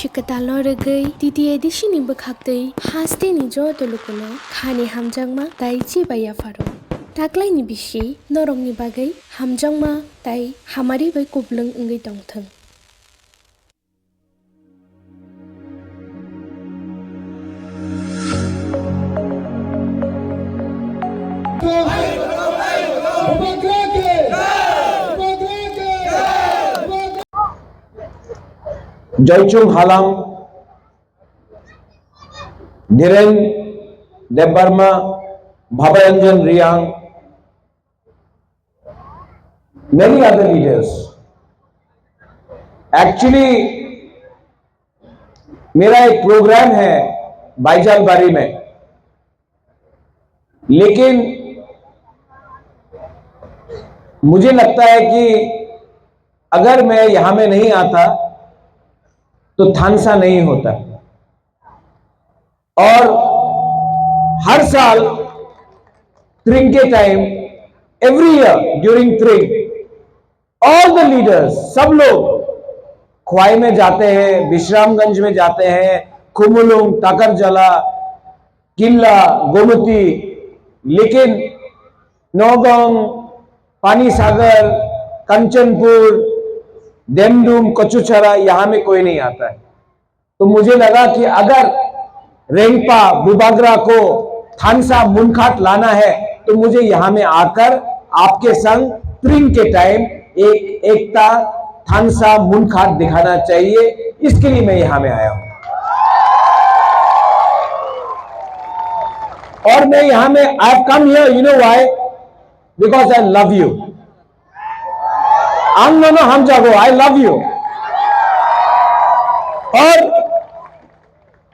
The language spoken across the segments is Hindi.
shikatalo regai titi edishi ni bakhaktei haste ni jo tolukono khani hamjangma tai chi baya faro taklai ni bishi norong ni bagai hamjangma tai hamari bai kublung ngai tongthang Joichung Halam, Dhiren Debarma, Bhabaranjan Riyang, many other leaders. Actually, मेरा एक प्रोग्राम है बाईजालबारी में, लेकिन मुझे लगता है कि अगर मैं यहां में नहीं आता तो थानसा नहीं होता। और हर साल त्रिंग के टाइम, एवरी ईयर ड्यूरिंग त्रिंग, ऑल द लीडर्स, सब लोग ख्वाई में जाते हैं, विश्रामगंज में जाते हैं, कुमुलुंग, ताकरजला, किल्ला, गोमती, लेकिन नौगांव, पानी सागर, कंचनपुर, देमडूम, कचुचरा, यहां में कोई नहीं आता है। तो मुझे लगा कि अगर रेंगपा बुबागरा को थानसा मुनखाट लाना है तो मुझे यहां में आकर आपके संग त्रिंग के टाइम एक एकता थानसा मुनखाट दिखाना चाहिए। इसके लिए मैं यहां में आया हूं। और मैं यहां में I have come here, you know why? Because I love you. हम दोनों हम जागो, आई लव यू। और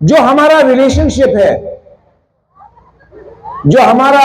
जो हमारा रिलेशनशिप है, जो हमारा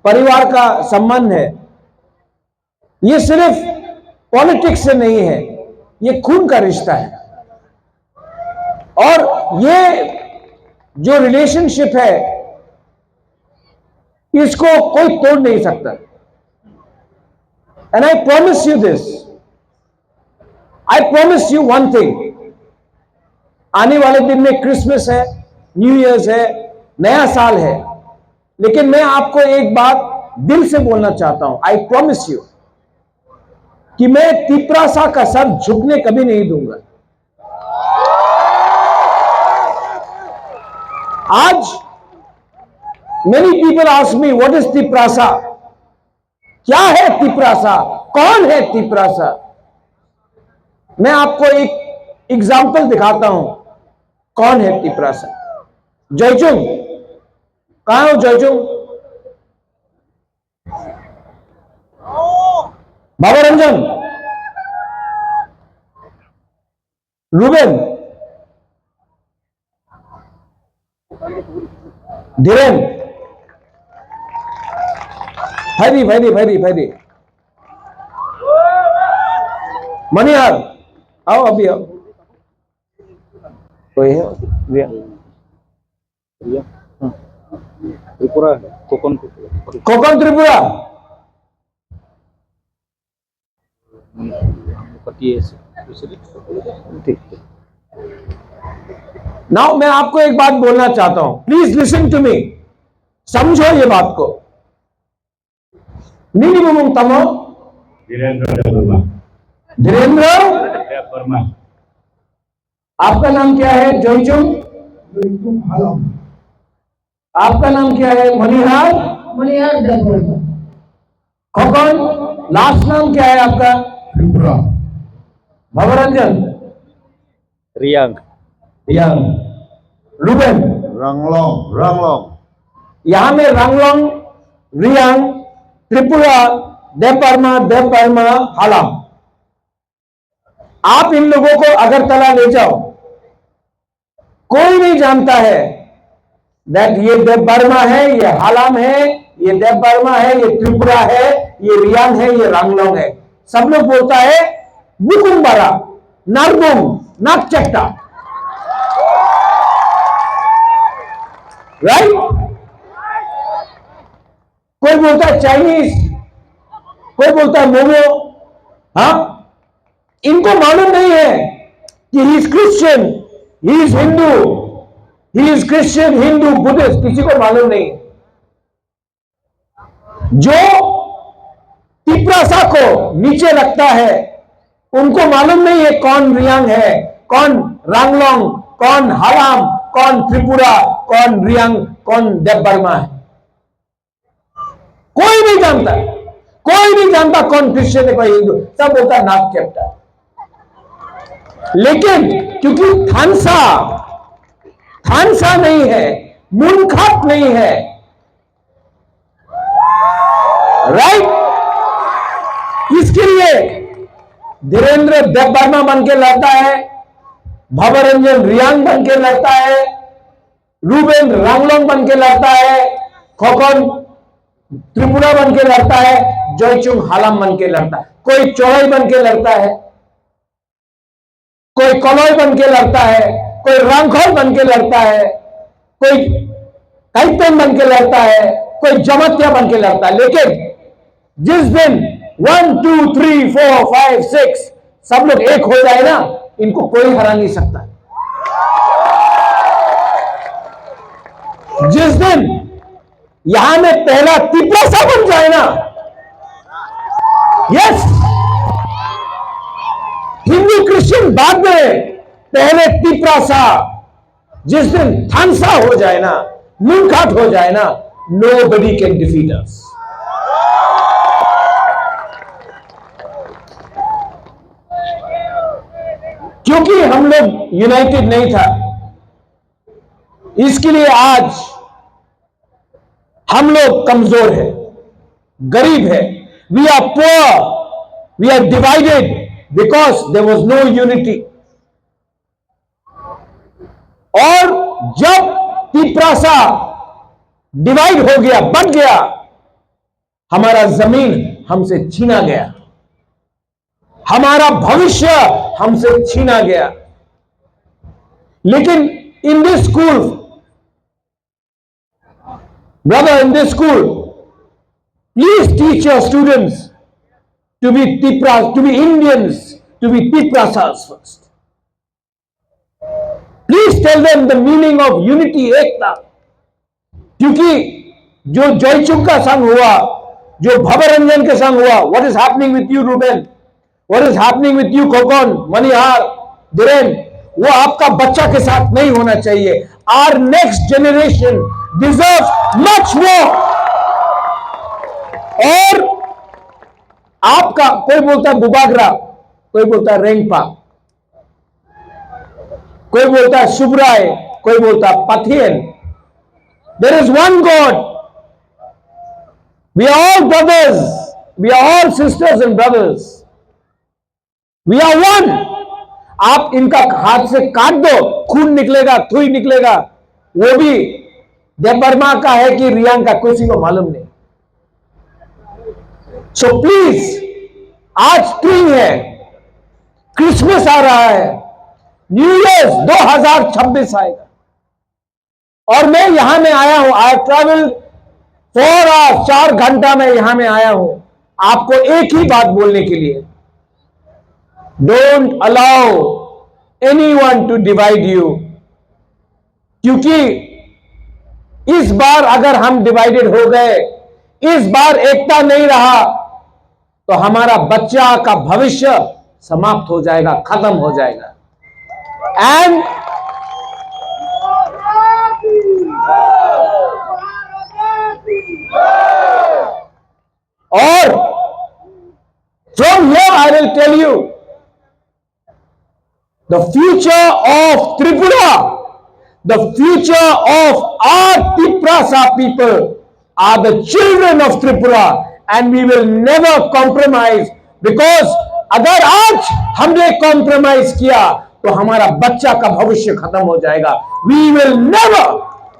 परिवार का संबंध है, ये सिर्फ पॉलिटिक्स से नहीं है, ये खून का रिश्ता है। और ये जो रिलेशनशिप है, इसको कोई तोड़ नहीं सकता। And I promise you this. I promise you one thing. आने वाले दिन में क्रिसमस है, न्यू ईयर्स है, नया साल है, लेकिन मैं आपको एक बात दिल से बोलना चाहता हूं। I promise you कि मैं तिपरासा का सर झुकने कभी नहीं दूंगा। आज many people ask me what is Tiprasa? क्या है तिपरासा? कौन है तिपरासा? मैं आपको एक एग्जाम्पल दिखाता हूं कौन है तिपरासा। जयचुंग, कहां हो जयचुंग? बाबारंजन, रूबेन, धीरेन, फैदी, मनिहार, आओ अभी आओ। कोई है? त्रिपुरा, कोकण त्रिपुरा। ठीक। नाउ मैं आपको एक बात बोलना चाहता हूं, प्लीज लिसन टू मी, समझो ये बात को। मिनिमम तमो धीरेन्द्र वर्मा। आपका नाम क्या है? जोईचुंग। आपका नाम क्या है? मनिहार। खोकन। लास्ट नाम क्या है आपका? त्रिपुरा। भवरंजन। रियांग। रूबेन। रंगलोंग। यहां में रंगलोंग, रियांग, त्रिपुरा, देवबर्मा, हालाम। आप इन लोगों को अगरतला ले जाओ, कोई नहीं जानता है दैट ये देवबर्मा है, ये हालाम है, ये देवबर्मा है, ये त्रिपुरा है, ये रियांग है, ये रंगलोंग है। सब लोग बोलता है बुकुम्बारा, नारबुम, नागचट्टा, राइट? कोई बोलता है चाइनीज, कोई बोलता है मोमो। हाँ, इनको मालूम नहीं है कि he is Christian, he is Hindu, he is Christian, Hindu, Buddhist, किसी को मालूम नहीं। जो तिप्रासा को नीचे रखता है उनको मालूम नहीं है कौन रियांग है, कौन रांगलोंग, कौन हालाम, कौन त्रिपुरा, कौन रियांग, कौन देवबर्मा है। कोई नहीं जानता, कोई नहीं जानता कौन क्रिश्चियन है, कोई हिंदू, सब बोलता है नाक चैप्टर। लेकिन क्योंकि थानसा नहीं है, मुनखात नहीं है, राइट, इसके लिए धीरेन्द्र देवबर्मा बन के लड़ता है, भवरंजन रियांग बन के लड़ता है, रूबेन रांगलोंग बन के लड़ता है, खोखन त्रिपुरा बन के लड़ता है, जोईचुंग हालाम बन के लड़ता है, कोई चौड़ाई बन के लड़ता है, कोई कलोई बन के लड़ता है, कोई रांखोल बन के लड़ता है, कोई काइतन बन के लड़ता है, कोई जमतिया बन के लड़ता है। लेकिन जिस दिन 1 2 3 4 5 6 सब लोग एक हो जाए ना, इनको कोई हरा नहीं सकता। जिस दिन यहां में पहला तिप्रासा बन जाए ना, यस, हिंदू क्रिश्चियन बाद में, पहले तिप्रासा, जिस दिन थानसा हो जाए ना, मुनखात हो जाए ना, nobody can defeat us। क्योंकि हम लोग यूनाइटेड नहीं था, इसके लिए आज हम लोग कमजोर है, गरीब है, we are poor, we are divided because there was no unity. और जब तिप्रासा डिवाइड हो गया, बन गया, हमारा जमीन हमसे छीना गया, हमारा भविष्य हमसे छीना गया। लेकिन in this school, brother, in this school, please teach your students to be Indians, to be Tiprasas first. Please tell them the meaning of unity, एकता। क्योंकि जो जोईचुंग का संग हुआ, जो भवरंजन के संग हुआ, what is happening with you Ruben, what is happening with you खोखन, मनिहार, धीरेन, वो आपका बच्चा के साथ नहीं होना चाहिए। Our next generation deserves much more। और आपका, कोई बोलता है बुबागरा, कोई बोलता है रेंगपा, कोई बोलता है सुब्राय, कोई बोलता है पथियन। There is one God, we are all brothers, we are all sisters and brothers, we are one। आप इनका हाथ से काट दो, खून निकलेगा, थुई निकलेगा, वो भी देवबर्मा का है कि रियांग का, किसी को मालूम नहीं। सो प्लीज, आज स्प्रिंग है, क्रिसमस आ रहा है, न्यू ईयर 2026 आएगा, और मैं यहां में आया हूं, आई ट्रैवल 4 आवर्स, 4 घंटा में यहां में आया हूं आपको एक ही बात बोलने के लिए, don't allow anyone to divide you. क्योंकि इस बार अगर हम डिवाइडेड हो गए, इस बार एकता नहीं रहा, तो हमारा बच्चा का भविष्य समाप्त हो जाएगा, खत्म हो जाएगा। एंड और from here I will tell you, the future of Tripura, the future of our Tiprasa people are the children of Tripura, and we will never compromise, because अगर आज हमने कॉम्प्रोमाइज किया तो हमारा बच्चा का भविष्य खत्म हो जाएगा। We will never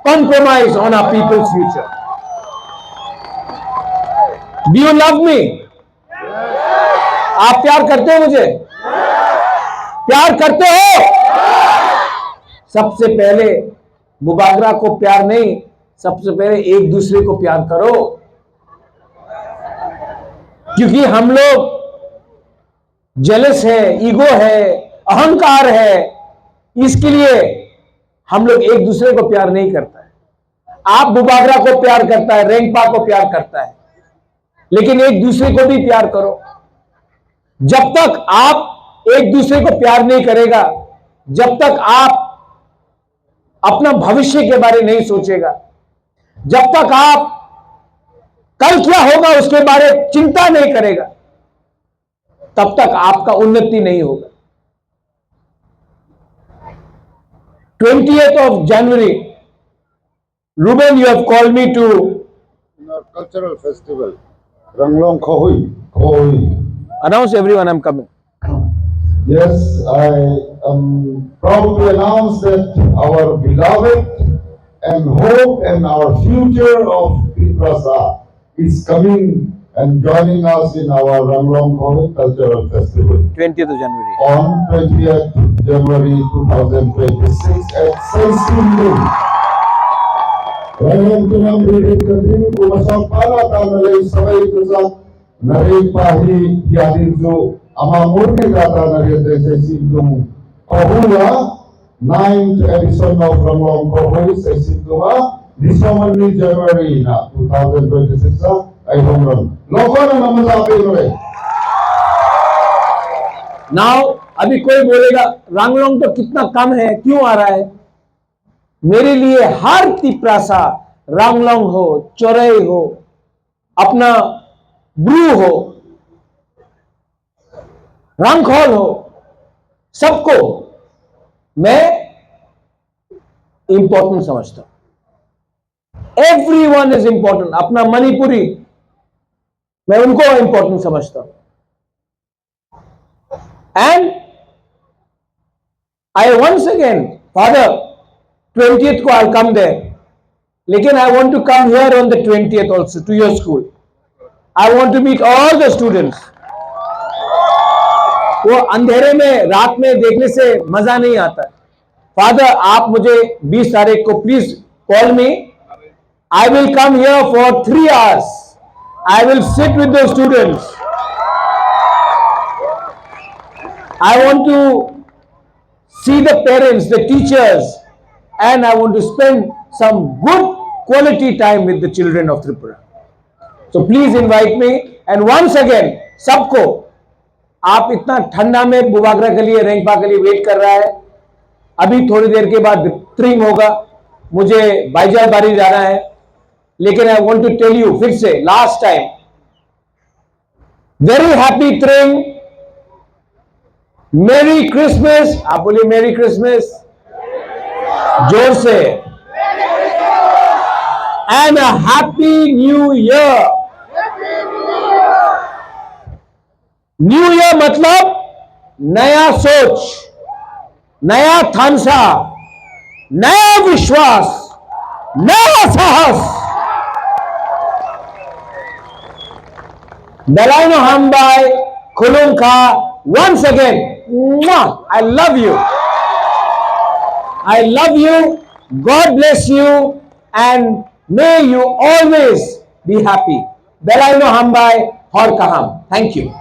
compromise on our people's future। Do you love me? आप प्यार करते हो मुझे? प्यार करते हो? सबसे पहले मुबागरा को प्यार नहीं, सबसे पहले एक दूसरे को प्यार करो। क्योंकि हम लोग जेलस है, ईगो है, अहंकार है, इसके लिए हम लोग एक दूसरे को प्यार नहीं करता है। आप बुबागरा को प्यार करता है, रेंगपा को प्यार करता है, लेकिन एक दूसरे को भी प्यार करो। जब तक आप एक दूसरे को प्यार नहीं करेगा, जब तक आप अपना भविष्य के बारे नहीं सोचेगा, जब तक आप कल क्या होगा उसके बारे चिंता नहीं करेगा, तब तक आपका उन्नति नहीं होगा। 20th of January, Ruben, you have called me to In our cultural festival, Ranglong Khohui. Khohui. announce everyone I'm coming. Yes, I am proud to announce that our beloved and hope and our future of Triprasa is coming and joining us in our Ranglong Khohui Cultural Festival 20th of January. on 20th January 2026 at Saisindung. Ranglong Tunang Bibit Kadin Kumasang Palata Nalay Sabay Kusat Naray Pahi Yadin Zo Amamurni Kata Narayate Saisindung Kohula 9th edition of Ranglong Khohui Saisindunga December January na 2026 sa ay hongram. Loko na naman sa akin ulit. Now अभी कोई बोलेगा रांगलोंग तो कितना कम है, क्यों आ रहा है? मेरे लिए हर तिप्रासा, रांगलोंग हो, चौरई हो, अपना ब्रू हो, रांगखोल हो, सबको मैं इंपॉर्टेंट समझता हूं। Everyone is important. अपना मणिपुरी मैं उनको इंपॉर्टेंट समझता हूं। And I once again, Father, 20th को I'll come there. लेकिन I want to come here on the 20th also to your school. I want to meet all the students. वो अंधेरे में रात में देखने से मजा नहीं आता। Father, आप मुझे 20 तारीख को please call me. I will come here for 3 hours. I will sit with the students. I want to see the parents, the teachers, and I want to spend some good quality time with the children of Tripura. So please invite me. And once again, सबको, आप इतना ठंडा में बुबागरा के लिए, रेंगपा के लिए वेट कर रहा है। अभी थोड़ी देर के बाद त्रिंग होगा, मुझे बाईजाल बारी जाना है। लेकिन I want to tell you फिर से लास्ट टाइम, वेरी हैप्पी त्रिंग, मेरी क्रिसमस। आप बोलिए मेरी क्रिसमस जोर से, and a happy new year. New year मतलब नया सोच, नया थानसा, नया विश्वास, नया साहस। Belaino Hambai, Kulunka, once again, mwah, I love you. I love you. God bless you, and may you always be happy. Belaino Hambai, Hor Kaham. Thank you.